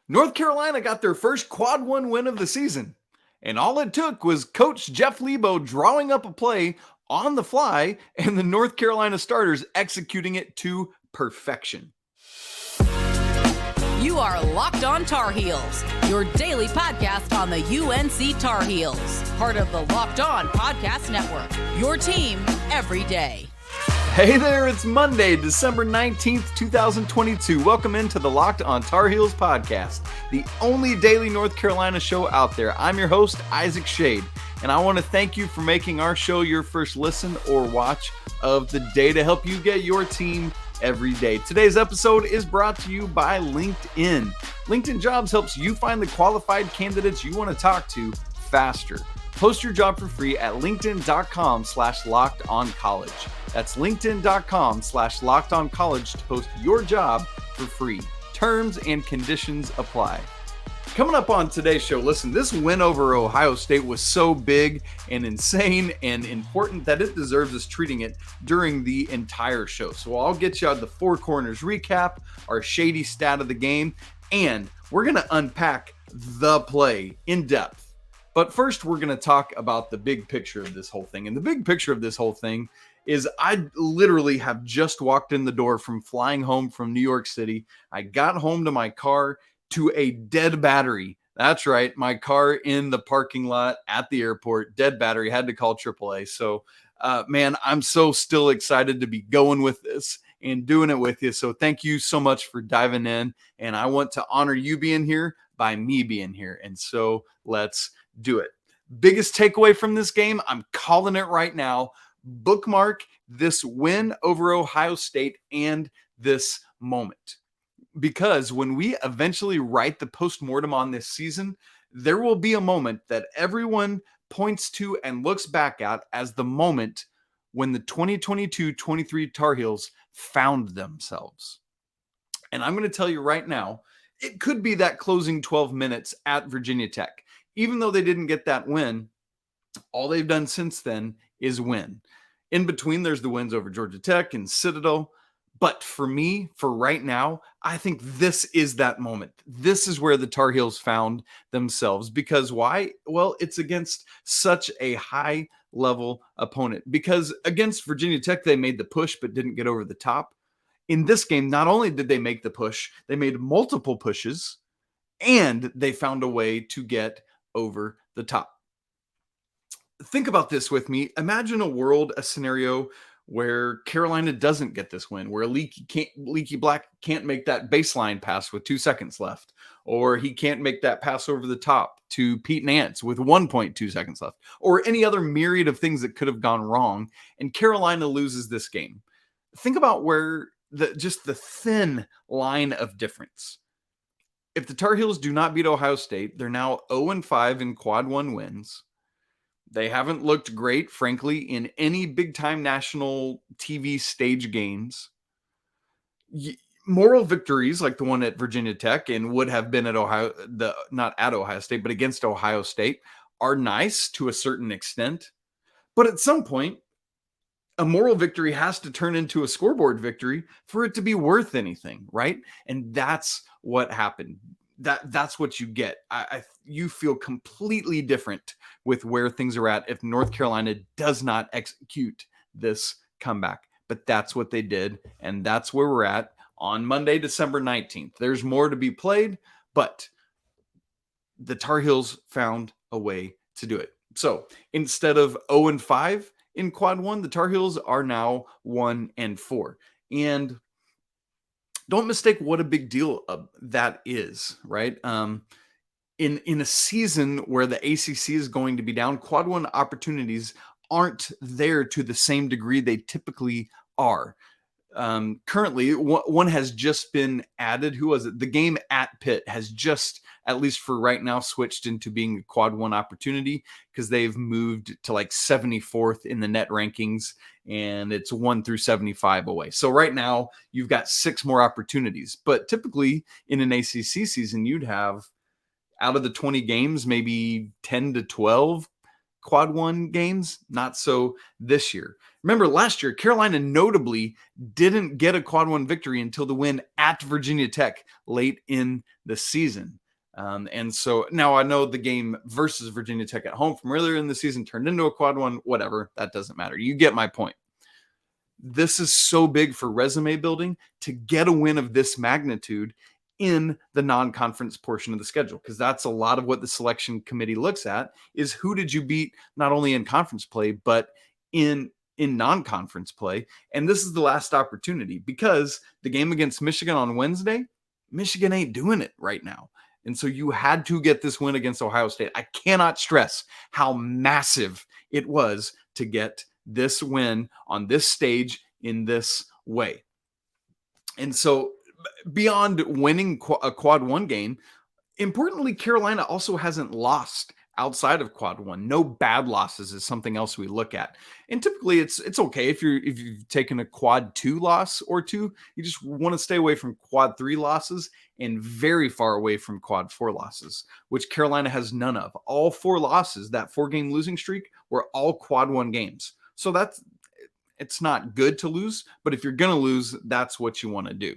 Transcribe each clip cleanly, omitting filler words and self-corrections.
North Carolina got their first quad one win of the season. And all it took was Coach Jeff Lebo drawing up a play on the fly and the North Carolina starters executing it to perfection. You are Locked On Tar Heels, your daily podcast on the UNC Tar Heels. Part of the Locked On Podcast Network, your team every day. Hey there, it's Monday, December 19th, 2022. Welcome into the Locked On Tar Heels podcast, the only daily North Carolina show out there. I'm your host, Isaac Schade, and I want to thank you for making our show your first listen or watch of the day to help you get your team every day. Today's episode is brought to you by LinkedIn. LinkedIn Jobs helps you find the qualified candidates you want to talk to faster. Post your job for free at linkedin.com/lockedoncollege. That's linkedin.com/lockedoncollege to post your job for free. Terms and conditions apply. Coming up on today's show, listen, this win over Ohio State was so big and insane and important that it deserves us treating it during the entire show. So I'll get you out the Four Corners recap, our Schadey Stat of the game, and we're going to unpack the play in depth. But first, we're going to talk about the big picture of this whole thing. And the big picture of this whole thing is I literally have just walked in the door from flying home from New York City. I got home to my car to a dead battery. That's right. My car in the parking lot at the airport, dead battery, had to call AAA. So, man, I'm so still excited to be going with this and doing it with you. So thank you so much for diving in. And I want to honor you being here by me being here. And so let's do it. Biggest takeaway from this game, I'm calling it right now. Bookmark this win over Ohio State and this moment. Because when we eventually write the postmortem on this season, there will be a moment that everyone points to and looks back at as the moment when the 2022-23 Tar Heels found themselves. And I'm going to tell you right now, it could be that closing 12 minutes at Virginia Tech. Even though they didn't get that win, all they've done since then is win. In between, there's the wins over Georgia Tech and Citadel. But for me, for right now, I think this is that moment. This is where the Tar Heels found themselves. Because why? Well, it's against such a high-level opponent. Because against Virginia Tech, they made the push but didn't get over the top. In this game, not only did they make the push, they made multiple pushes, and they found a way to get over the top. Think about this with me. Imagine a scenario where Carolina doesn't get this win, where Leaky Black can't make that baseline pass with 2 seconds left, or he can't make that pass over the top to Pete Nance with 1.2 seconds left, or any other myriad of things that could have gone wrong, and Carolina loses this game. Think about where just the thin line of difference. If the Tar Heels do not beat Ohio State, they're now 0-5 in quad one wins. They haven't looked great, frankly, in any big-time national TV stage games. Moral victories like the one at Virginia Tech and would have been at not at Ohio State, but against Ohio State are nice to a certain extent. But at some point, a moral victory has to turn into a scoreboard victory for it to be worth anything, right? And that's what happened. That's what you get. You feel completely different with where things are at if North Carolina does not execute this comeback. But that's what they did, and that's where we're at on Monday, December 19th. There's more to be played, but the Tar Heels found a way to do it. So instead of 0-5 in quad one, the Tar Heels are now 1-4. And don't mistake what a big deal that is, right? In a season where the ACC is going to be down, quad one opportunities aren't there to the same degree they typically are. Currently, one has just been added. Who was it? The game at Pitt has just, at least for right now, switched into being a quad one opportunity because they've moved to like 74th in the net rankings, and it's 1 through 75 away. So right now, you've got 6 more opportunities. But typically, in an ACC season, you'd have, out of the 20 games, maybe 10 to 12 quad one games, not so this year. Remember last year, Carolina notably didn't get a quad one victory until the win at Virginia Tech late in the season. And so now I know the game versus Virginia Tech at home from earlier in the season turned into a quad one, whatever, that doesn't matter. You get my point. This is so big for resume building to get a win of this magnitude in the non-conference portion of the schedule, because that's a lot of what the selection committee looks at is who did you beat not only in conference play, but in non-conference play. And this is the last opportunity, because the game against Michigan on Wednesday, Michigan ain't doing it right now. And so you had to get this win against Ohio State. I cannot stress how massive it was to get this win on this stage in this way. And so beyond winning a quad one game, importantly, Carolina also hasn't lost outside of quad one. No bad losses is something else we look at. And typically it's okay if you've taken a quad two loss or two. You just want to stay away from quad three losses and very far away from quad four losses, which Carolina has none of. All 4 losses, that 4-game losing streak, were all quad one games. So it's not good to lose, but if you're going to lose, that's what you want to do.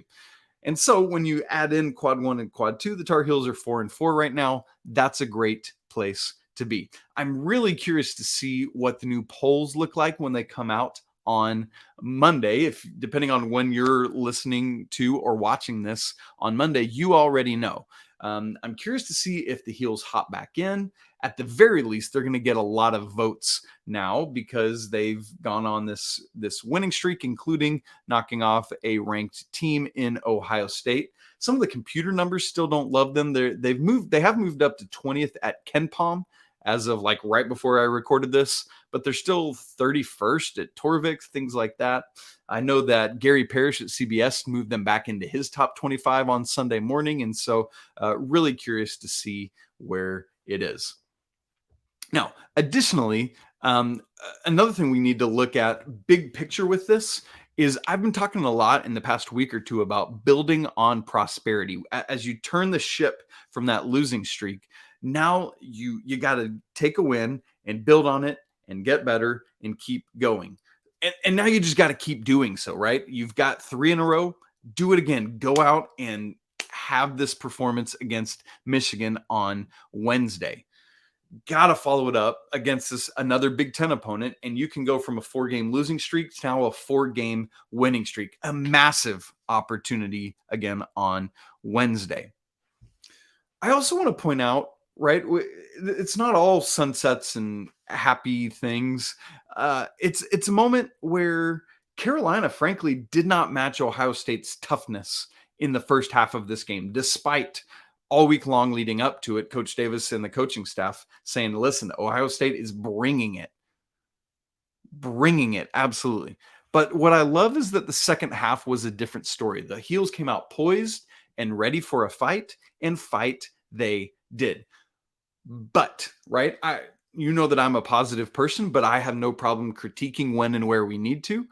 And so when you add in quad one and quad two, the Tar Heels are 4-4 right now. That's a great place to be. I'm really curious to see what the new polls look like when they come out on Monday. If depending on when you're listening to or watching this on Monday, you already know. I'm curious to see if the Heels hop back in. At the very least, they're going to get a lot of votes now because they've gone on this winning streak, including knocking off a ranked team in Ohio State. Some of the computer numbers still don't love them. They have moved up to 20th at KenPom as of like right before I recorded this, but they're still 31st at Torvik, things like that. I know that Gary Parrish at CBS moved them back into his top 25 on Sunday morning. And so really curious to see where it is. Now, additionally, another thing we need to look at big picture with this is I've been talking a lot in the past week or two about building on prosperity. As you turn the ship from that losing streak, now you got to take a win and build on it and get better and keep going. And now you just got to keep doing so, right? You've got 3 in a row. Do it again. Go out and have this performance against Michigan on Wednesday. Got to follow it up against another Big Ten opponent, and you can go from a 4-game losing streak to now a 4-game winning streak. A massive opportunity again on Wednesday. I also want to point out, right, it's not all sunsets and happy things. It's a moment where Carolina, frankly, did not match Ohio State's toughness in the first half of this game, despite all week long leading up to it, Coach Davis and the coaching staff saying, listen, Ohio State is bringing it, absolutely. But what I love is that the second half was a different story. The Heels came out poised and ready for a fight, and fight they did. But, right, you know that I'm a positive person, but I have no problem critiquing when and where we need to.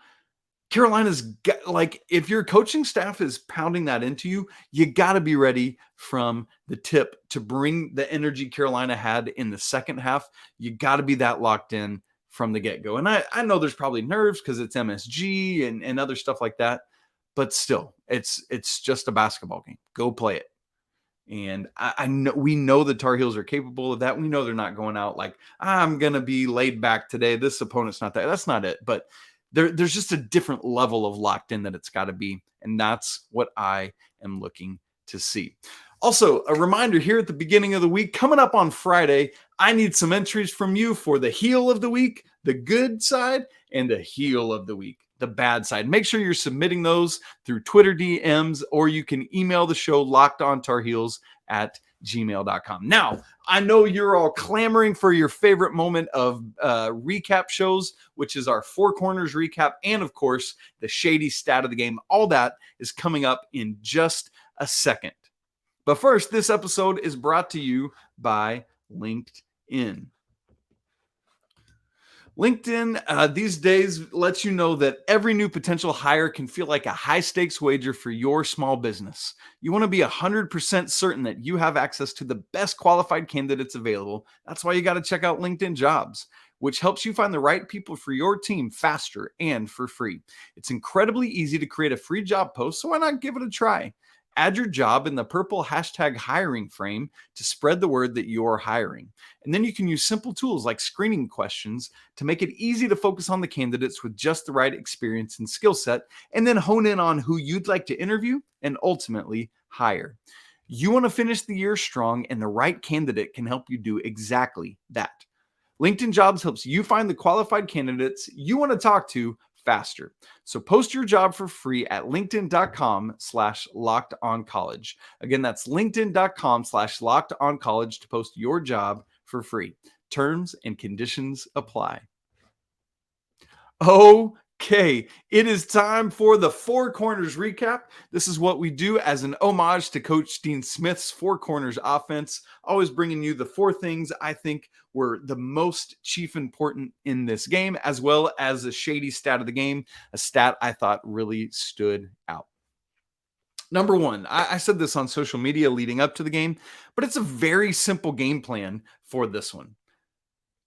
Carolina's like, if your coaching staff is pounding that into you, you got to be ready from the tip to bring the energy Carolina had in the second half. You got to be that locked in from the get-go. And I know there's probably nerves because it's MSG and other stuff like that, but still, it's just a basketball game. Go play it. And I know we know the Tar Heels are capable of that. We know they're not going out like, I'm going to be laid back today. This opponent's not that. That's not it. But there's just a different level of locked in that it's got to be. And that's what I am looking to see. Also, a reminder here at the beginning of the week, coming up on Friday, I need some entries from you for the heel of the week, the good side, and the heel of the week, the bad side. Make sure you're submitting those through Twitter DMs, or you can email the show lockedontarheels@gmail.com. Now, I know you're all clamoring for your favorite moment of recap shows, which is our Four Corners recap, and of course, the Schadey Stat of the game. All that is coming up in just a second. But first, this episode is brought to you by LinkedIn. LinkedIn these days lets you know that every new potential hire can feel like a high-stakes wager for your small business. You want to be 100% certain that you have access to the best qualified candidates available. That's why you got to check out LinkedIn Jobs. which helps you find the right people for your team faster and for free. It's incredibly easy to create a free job post, so why not give it a try? Add your job in the purple hashtag hiring frame to spread the word that you're hiring. And then you can use simple tools like screening questions to make it easy to focus on the candidates with just the right experience and skill set, and then hone in on who you'd like to interview and ultimately hire. You want to finish the year strong, and the right candidate can help you do exactly that. LinkedIn Jobs helps you find the qualified candidates you want to talk to faster. So post your job for free at linkedin.com/lockedoncollege. Again, that's linkedin.com/lockedoncollege to post your job for free. Terms and conditions apply. Okay, it is time for the Four Corners recap. This is what we do as an homage to Coach Dean Smith's Four Corners offense, always bringing you the four things I think were the most chief important in this game, as well as a shady stat of the game, a stat I thought really stood out. Number one, I said this on social media leading up to the game, but it's a very simple game plan for this one.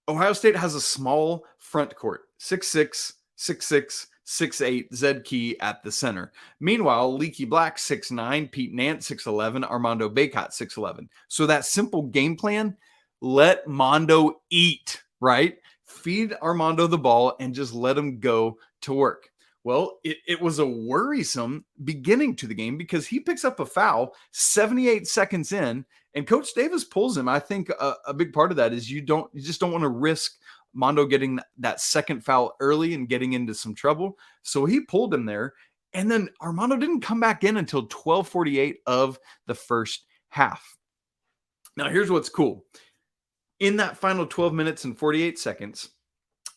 Ohio State has a small front court, 6'6", 6'6", 6'8", Zed Key at the center. Meanwhile, Leaky Black, 6'9", Pete Nance, 6'11", Armando Bacot, 6'11". So that simple game plan, let Mondo eat, right? Feed Armando the ball and just let him go to work. Well, it was a worrisome beginning to the game because he picks up a foul 78 seconds in, and Coach Davis pulls him. I think a big part of that is you just don't want to risk Mondo getting that second foul early and getting into some trouble. So he pulled him there, and then Armando didn't come back in until 12:48 of the first half. Now, here's what's cool. In that final 12 minutes and 48 seconds,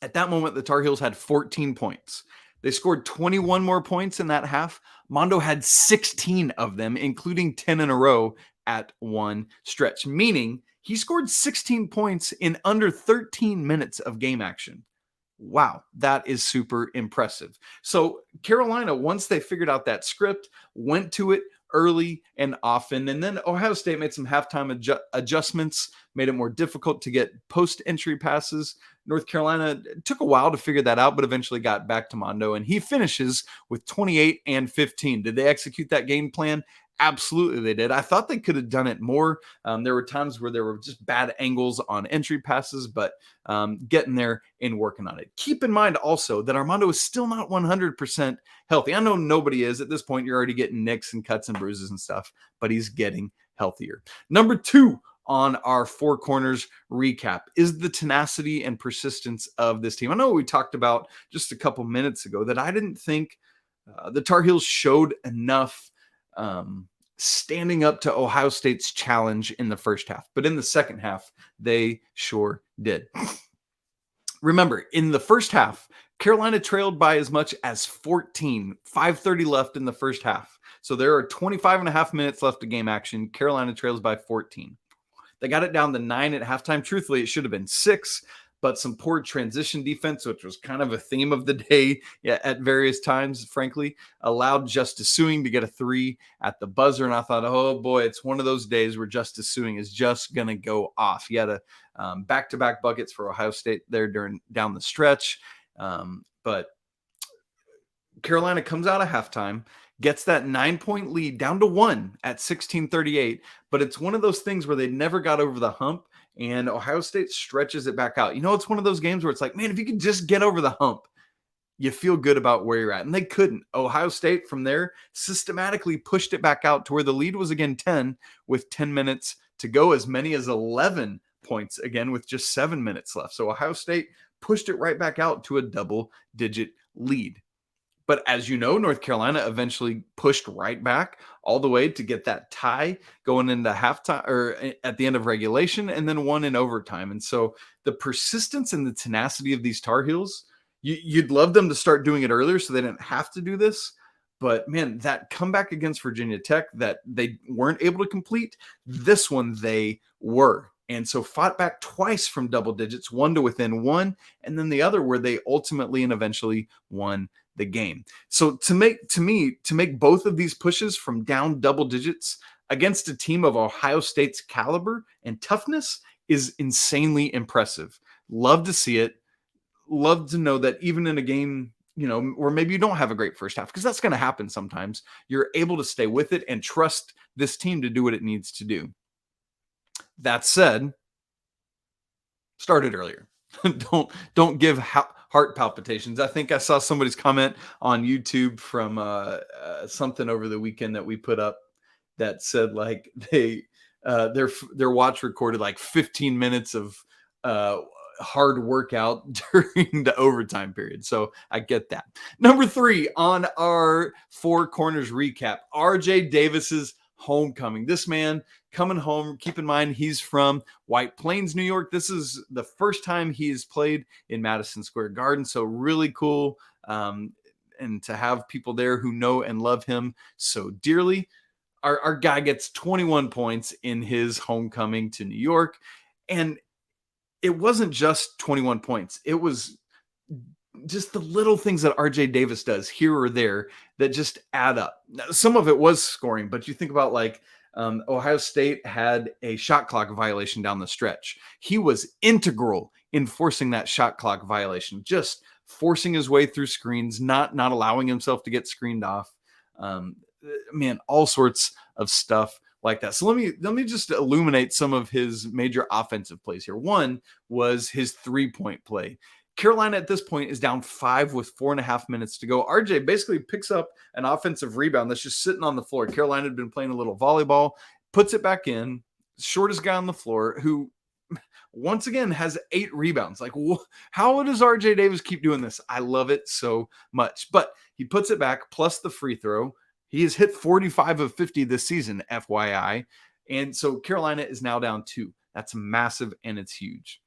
at that moment, the Tar Heels had 14 points. They scored 21 more points in that half. Mondo had 16 of them, including 10 in a row at one stretch, meaning he scored 16 points in under 13 minutes of game action. Wow, that is super impressive. So Carolina, once they figured out that script, went to it early and often. And then Ohio State made some halftime adjustments, made it more difficult to get post-entry passes. North Carolina took a while to figure that out, but eventually got back to Mondo, and he finishes with 28 and 15. Did they execute that game plan? Absolutely they did. I thought they could have done it more. There were times where there were just bad angles on entry passes, but getting there and working on it. Keep in mind also that Armando is still not 100% healthy. I know nobody is at this point. You're already getting nicks and cuts and bruises and stuff, but he's getting healthier. Number two on our Four Corners recap is the tenacity and persistence of this team. I know we talked about just a couple minutes ago that I didn't think the Tar Heels showed enough standing up to Ohio State's challenge in the first half. But in the second half, they sure did. Remember, in the first half, Carolina trailed by as much as 14, 5:30 left in the first half. So there are 25 and a half minutes left of game action. Carolina trails by 14. They got it down to 9 at halftime. Truthfully, it should have been 6, but some poor transition defense, which was kind of a theme of the day at various times, frankly, allowed Justice Suing to get a 3 at the buzzer. And I thought, oh boy, it's one of those days where Justice Suing is just going to go off. He had a back-to-back buckets for Ohio State there down the stretch. But Carolina comes out of halftime, gets that 9-point lead down to 1 at 16:38. But it's one of those things where they never got over the hump, and Ohio State stretches it back out. You know, it's one of those games where it's like, man, if you could just get over the hump, you feel good about where you're at. And they couldn't. Ohio State from there systematically pushed it back out to where the lead was again 10 with 10 minutes to go, as many as 11 points again with just 7 minutes left. So Ohio State pushed it right back out to a double-digit lead. But as you know, North Carolina eventually pushed right back all the way to get that tie going into halftime or at the end of regulation, and then won in overtime. And so the persistence and the tenacity of these Tar Heels, you'd love them to start doing it earlier so they didn't have to do this. But man, that comeback against Virginia Tech that they weren't able to complete, this one they were. And so fought back twice from double digits, one to within 1, and then the other where they ultimately and eventually won the game. So to make both of these pushes from down double digits against a team of Ohio State's caliber and toughness is insanely impressive. Love to see it. love to know that even in a game, or maybe you don't have a great first half, because that's going to happen sometimes, you're able to stay with it and trust this team to do what it needs to do. That said, started earlier. don't give heart palpitations. I think I saw somebody's comment on YouTube from something over the weekend that we put up that said like their watch recorded like 15 minutes of hard workout during the overtime period. So I get that. Number 3 on our Four Corners recap, RJ Davis's homecoming. This man coming home. Keep in mind, he's from White Plains, New York. This is the first time he's played in Madison Square Garden. So really cool. And to have people there who know and love him so dearly. Our guy gets 21 points in his homecoming to New York. And it wasn't just 21 points. It was just the little things that RJ Davis does here or there that just add up. Now, some of it was scoring, but you think about like Ohio State had a shot clock violation down the stretch. He was integral in forcing that shot clock violation, just forcing his way through screens, not allowing himself to get screened off. Man, all sorts of stuff like that. So let me just illuminate some of his major offensive plays here. One was his 3-point play. Carolina at this point is down 5 with 4.5 minutes to go. RJ basically picks up an offensive rebound that's just sitting on the floor. Carolina had been playing a little volleyball, puts it back in, shortest guy on the floor, who once again has 8 rebounds. Like, how does RJ Davis keep doing this? I love it so much. But he puts it back, plus the free throw. He has hit 45 of 50 this season, FYI. And so Carolina is now down 2. That's massive, and it's huge.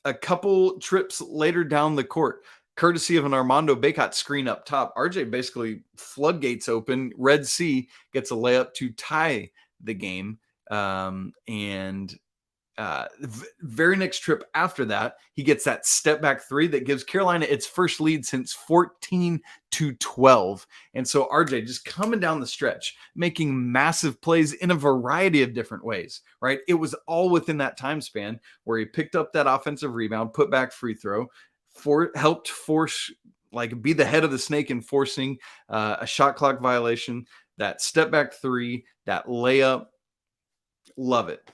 A couple trips later down the court, courtesy of an Armando Bacot screen up top, RJ basically floodgates open. Red Sea gets a layup to tie the game. Very next trip after that, he gets that step back 3 that gives Carolina its first lead since 14-12. And so RJ just coming down the stretch, making massive plays in a variety of different ways, right? It was all within that time span where he picked up that offensive rebound, put back free throw, helped force, like be the head of the snake in forcing a shot clock violation, that step back 3, that layup. Love it.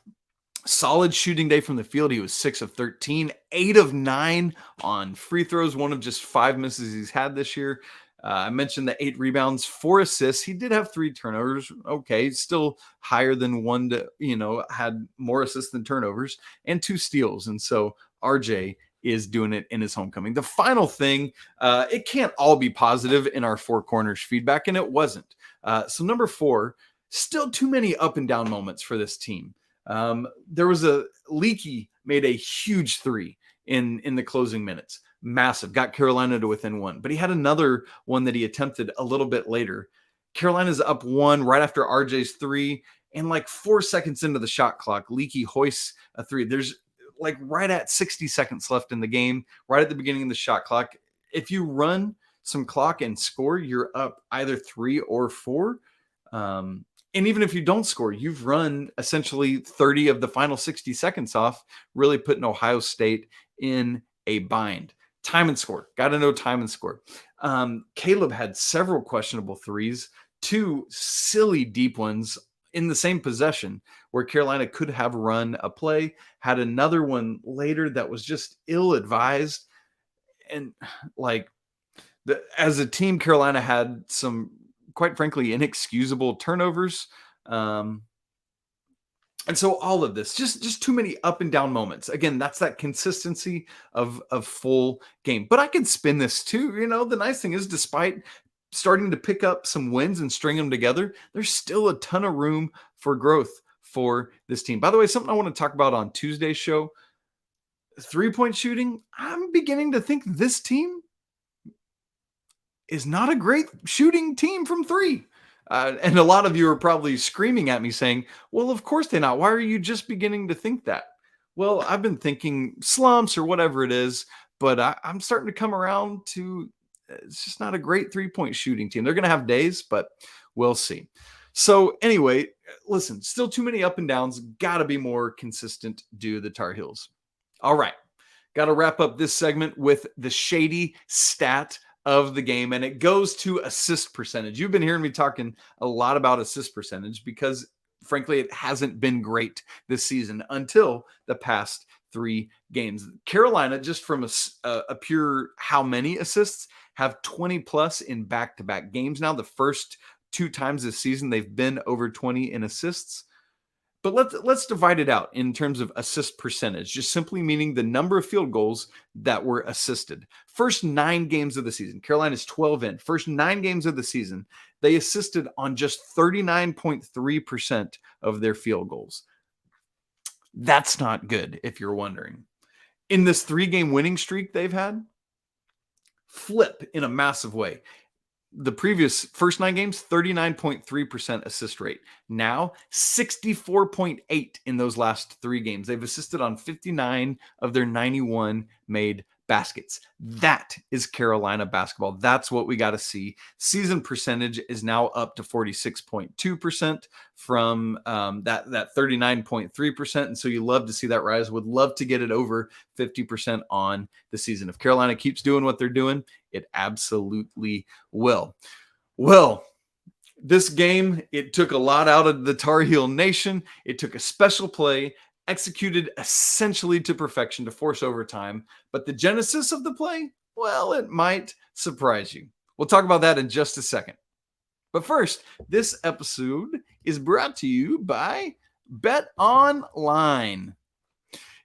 Solid shooting day from the field. He was 6 of 13, 8 of 9 on free throws, one of just 5 misses he's had this year. I mentioned the 8 rebounds, 4 assists. He did have 3 turnovers. Okay, still higher than one had more assists than turnovers, and 2 steals. And so RJ is doing it in his homecoming. The final thing, it can't all be positive in our Four Corners feedback, and it wasn't. So number 4, still too many up and down moments for this team. There was a Leaky made a huge 3 in the closing minutes. Massive. Got Carolina to within 1. But he had another one that he attempted a little bit later. Carolina's up 1 right after RJ's 3. And like 4 seconds into the shot clock, Leaky hoists a 3. There's like right at 60 seconds left in the game, right at the beginning of the shot clock. If you run some clock and score, you're up either 3 or 4. And even if you don't score, you've run essentially 30 of the final 60 seconds off, really putting Ohio State in a bind. Time and score. Got to know time and score. Caleb had several questionable 3s, 2 silly deep ones in the same possession where Carolina could have run a play, had another one later that was just ill-advised. And like as a team, Carolina had some, quite frankly, inexcusable turnovers. And so all of this, just too many up and down moments. Again, that's that consistency of full game. But I can spin this too. The nice thing is, despite starting to pick up some wins and string them together, there's still a ton of room for growth for this team. By the way, something I want to talk about on Tuesday's show, 3-point shooting. I'm beginning to think this team is not a great shooting team from 3. And a lot of you are probably screaming at me saying, well, of course they're not. Why are you just beginning to think that? Well, I've been thinking slumps or whatever it is, but I'm starting to come around to it's just not a great 3-point shooting team. They're going to have days, but we'll see. So anyway, listen, still too many up and downs. Got to be more consistent due to the Tar Heels. All right. Got to wrap up this segment with the Schadey Stat of the game, and it goes to assist percentage. You've been hearing me talking a lot about assist percentage because, frankly, it hasn't been great this season until the past 3 games. Carolina, just from a pure how many assists, have 20 plus in back-to-back games now. The first 2 times this season, they've been over 20 in assists. But let's divide it out in terms of assist percentage, just simply meaning the number of field goals that were assisted. First 9 games of the season, Carolina's 12 in. First 9 games of the season, they assisted on just 39.3% of their field goals. That's not good, if you're wondering. In this 3-game winning streak they've had, flip in a massive way. The previous first 9 games, 39.3% assist rate. Now, 64.8 in those last 3 games. They've assisted on 59 of their 91 made baskets. That is Carolina basketball. That's what we got to see. Season percentage is now up to 46.2% from that 39.3%. And so you love to see that rise. Would love to get it over 50% on the season. If Carolina keeps doing what they're doing, it absolutely will. Well, this game, it took a lot out of the Tar Heel Nation. It took a special play, executed essentially to perfection to force overtime. But the genesis of the play, well, it might surprise you. We'll talk about that in just a second. But first, this episode is brought to you by BetOnline.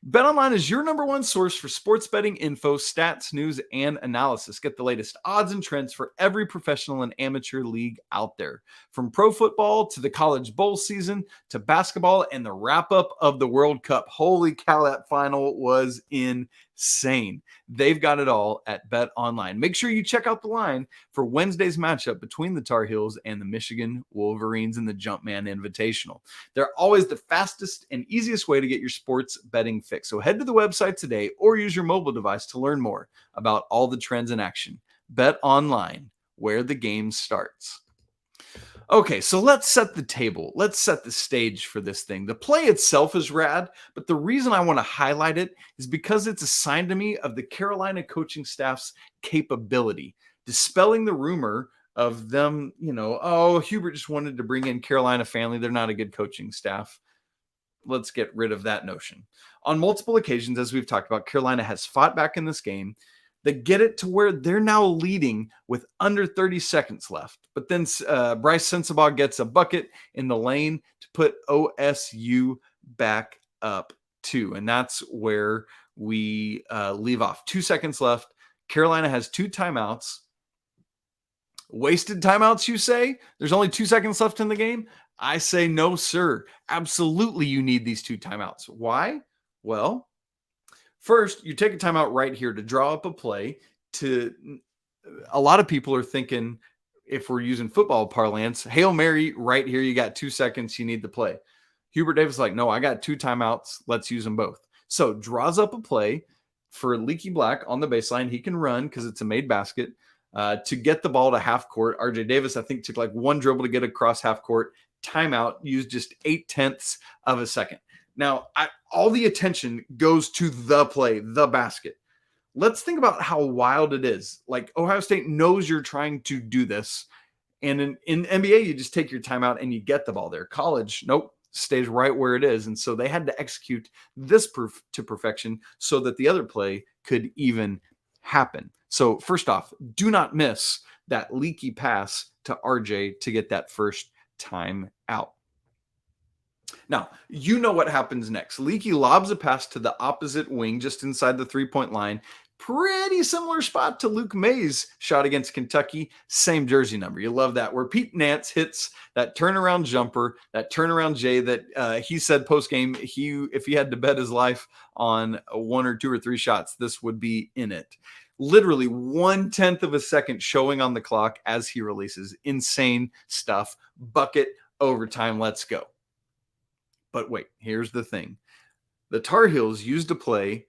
BetOnline is your number one source for sports betting info, stats, news, and analysis. Get the latest odds and trends for every professional and amateur league out there. From pro football to the college bowl season to basketball and the wrap-up of the World Cup. Holy cow, that final was insane. They've got it all at BetOnline. Make sure you check out the line for Wednesday's matchup between the Tar Heels and the Michigan Wolverines in the Jumpman Invitational. They're always the fastest and easiest way to get your sports betting fix. So head to the website today or use your mobile device to learn more about all the trends in action. BetOnline, where the game starts. Okay, so let's set the table. Let's set the stage for this thing. The play itself is rad, but the reason I want to highlight it is because it's a sign to me of the Carolina coaching staff's capability, dispelling the rumor of them, Hubert just wanted to bring in Carolina family. They're not a good coaching staff. Let's get rid of that notion. On multiple occasions, as we've talked about, Carolina has fought back in this game. They get it to where they're now leading with under 30 seconds left. But then Bryce Sensabaugh gets a bucket in the lane to put OSU back up 2. And that's where we leave off. 2 seconds left. Carolina has 2 timeouts. Wasted timeouts, you say? There's only 2 seconds left in the game? I say no, sir. Absolutely, you need these 2 timeouts. Why? Well, first, you take a timeout right here to draw up a play. A lot of people are thinking, if we're using football parlance, Hail Mary right here, you got 2 seconds, you need the play. Hubert Davis is like, no, I got 2 timeouts. Let's use them both. So draws up a play for Leaky Black on the baseline. He can run because it's a made basket to get the ball to half court. RJ Davis, I think, took like 1 dribble to get across half court. Timeout, used just 0.8 of a second. Now, all the attention goes to the play, the basket. Let's think about how wild it is. Like, Ohio State knows you're trying to do this. And in NBA, you just take your timeout and you get the ball there. College, nope, stays right where it is. And so they had to execute this to perfection so that the other play could even happen. So first off, do not miss that leaky pass to RJ to get that first time out. Now, you know what happens next. Leaky lobs a pass to the opposite wing just inside the 3-point line. Pretty similar spot to Luke May's shot against Kentucky. Same jersey number. You love that. Where Pete Nance hits that turnaround jumper, that turnaround J that he said post-game, if he had to bet his life on 1 or 2 or 3 shots, this would be in it. Literally 1/10 of a second showing on the clock as he releases. Insane stuff. Bucket, overtime, let's go. But wait, here's the thing. The Tar Heels used a play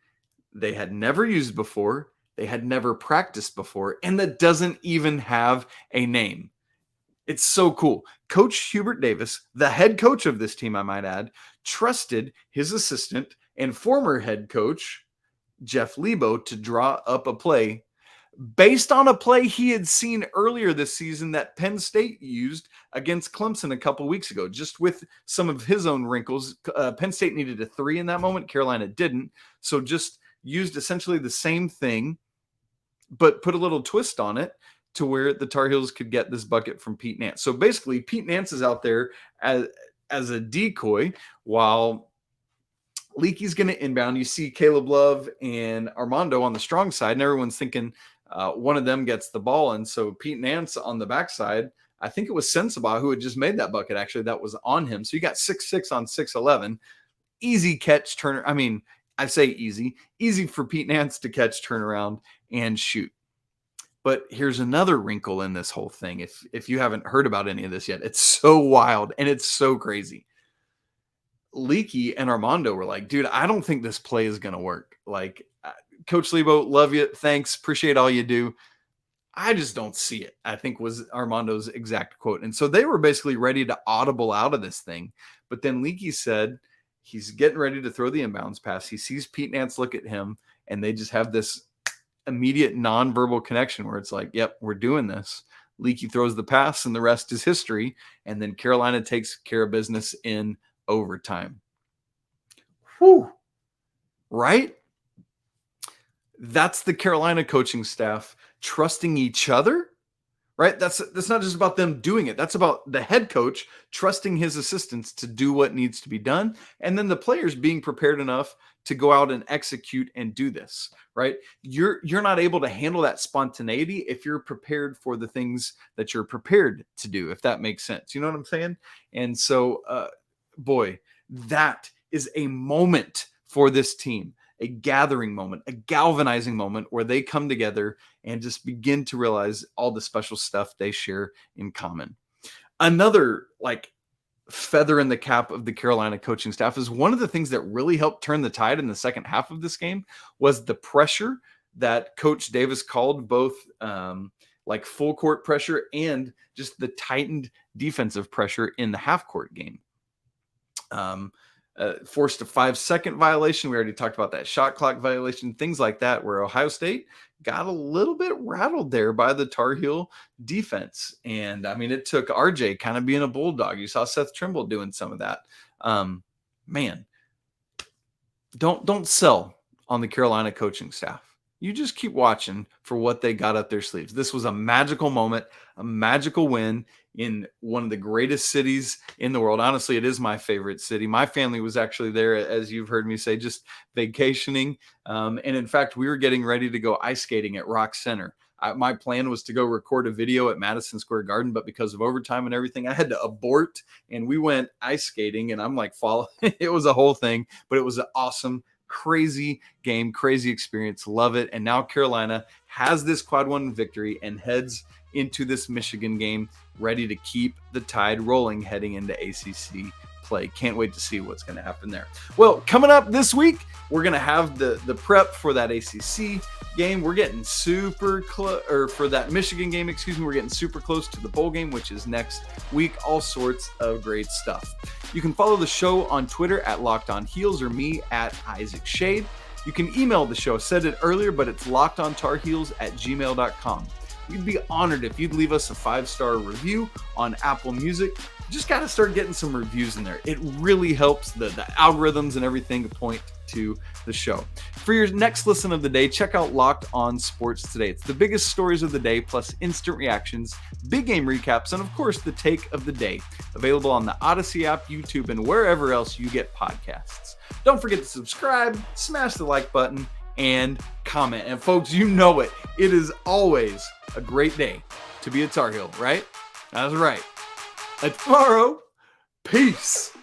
they had never used before, they had never practiced before, and that doesn't even have a name. It's so cool. Coach Hubert Davis, the head coach of this team, I might add, trusted his assistant and former head coach Jeff Lebo to draw up a play based on a play he had seen earlier this season that Penn State used against Clemson a couple weeks ago, just with some of his own wrinkles. Penn State needed a 3 in that moment. Carolina didn't. So just used essentially the same thing, but put a little twist on it to where the Tar Heels could get this bucket from Pete Nance. So basically, Pete Nance is out there as a decoy while Leaky's going to inbound. You see Caleb Love and Armando on the strong side, and everyone's thinking one of them gets the ball. And so Pete Nance on the backside, I think it was Sensabaugh who had just made that bucket, actually, that was on him. So you got 6'6" on 6'11". Easy catch, turner. I mean, I say easy for Pete Nance to catch, turn around, and shoot. But here's another wrinkle in this whole thing. If you haven't heard about any of this yet, it's so wild and it's so crazy. Leaky and Armando were like, dude, I don't think this play is going to work. Like, Coach Lebo, love you. Thanks. Appreciate all you do. I just don't see it, I think was Armando's exact quote. And so they were basically ready to audible out of this thing. But then Leaky said he's getting ready to throw the inbounds pass. He sees Pete Nance look at him, and they just have this immediate nonverbal connection where it's like, yep, we're doing this. Leaky throws the pass, and the rest is history. And then Carolina takes care of business in overtime. Whew. Right? That's the Carolina coaching staff trusting each other, right? That's not just about them doing it. That's about the head coach trusting his assistants to do what needs to be done. And then the players being prepared enough to go out and execute and do this, right? You're not able to handle that spontaneity if you're prepared for the things that you're prepared to do, if that makes sense. You know what I'm saying? And so, boy, that is a moment for this team, a gathering moment, a galvanizing moment where they come together and just begin to realize all the special stuff they share in common. Another feather in the cap of the Carolina coaching staff is one of the things that really helped turn the tide in the second half of this game was the pressure that Coach Davis called, both full court pressure and just the tightened defensive pressure in the half court game. Forced a 5-second violation. We already talked about that shot clock violation, things like that, where Ohio State got a little bit rattled there by the Tar Heel defense. And I mean, it took RJ kind of being a bulldog. You saw Seth Trimble doing some of that. Man, don't sell on the Carolina coaching staff. You just keep watching for what they got up their sleeves. This was a magical moment, a magical win in one of the greatest cities in the world. Honestly, it is my favorite city. My family was actually there, as you've heard me say, just vacationing. And in fact, we were getting ready to go ice skating at Rock Center. My plan was to go record a video at Madison Square Garden, but because of overtime and everything, I had to abort, and we went ice skating, and I'm like, it was a whole thing, but it was an awesome, crazy game, crazy experience. Love it. And now Carolina has this quad one victory and heads into this Michigan game ready to keep the tide rolling heading into ACC play. Can't wait to see what's going to happen there. Well, coming up this week, we're going to have the prep for that ACC game. We're getting super close, or for that Michigan game, we're getting super close to the bowl game, which is next week. All sorts of great stuff. You can follow the show on Twitter at Locked On Heels or me at Isaac Schade. You can email the show. I said it earlier, but it's lockedontarheels@gmail.com. We'd be honored if you'd leave us a 5-star review on Apple Music. Just got to start getting some reviews in there. It really helps the algorithms and everything to point to the show. For your next listen of the day, check out Locked On Sports Today. It's the biggest stories of the day, plus instant reactions, big game recaps, and of course, the take of the day. Available on the Odyssey app, YouTube, and wherever else you get podcasts. Don't forget to subscribe, smash the like button, and comment. And folks, you know it. It is always a great day to be a Tar Heel, right? That's right. Tomorrow, peace.